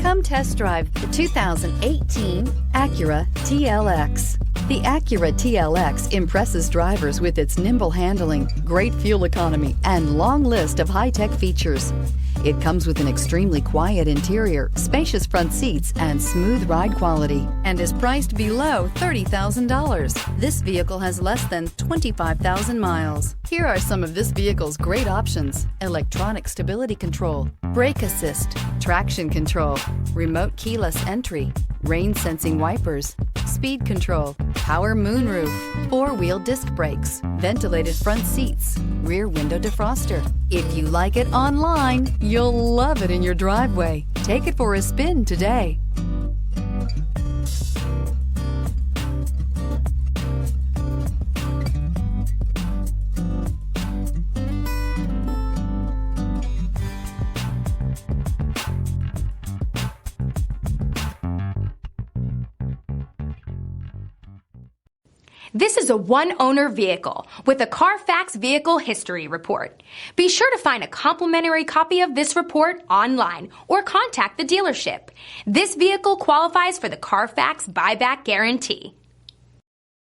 Come test drive the 2018 Acura TLX. The Acura TLX impresses drivers with its nimble handling, great fuel economy, and long list of high-tech features. It comes with an extremely quiet interior, spacious front seats, and smooth ride quality, and is priced below $30,000. This vehicle has less than 25,000 miles. Here are some of this vehicle's great options: electronic stability control, brake assist, traction control, remote keyless entry, rain sensing wipers, speed control, power moonroof, four-wheel disc brakes, ventilated front seats, rear window defroster. If you like it online, you'll love it in your driveway. Take it for a spin today. This is a one-owner vehicle with a Carfax Vehicle History Report. Be sure to find a complimentary copy of this report online or contact the dealership. This vehicle qualifies for the Carfax Buyback Guarantee.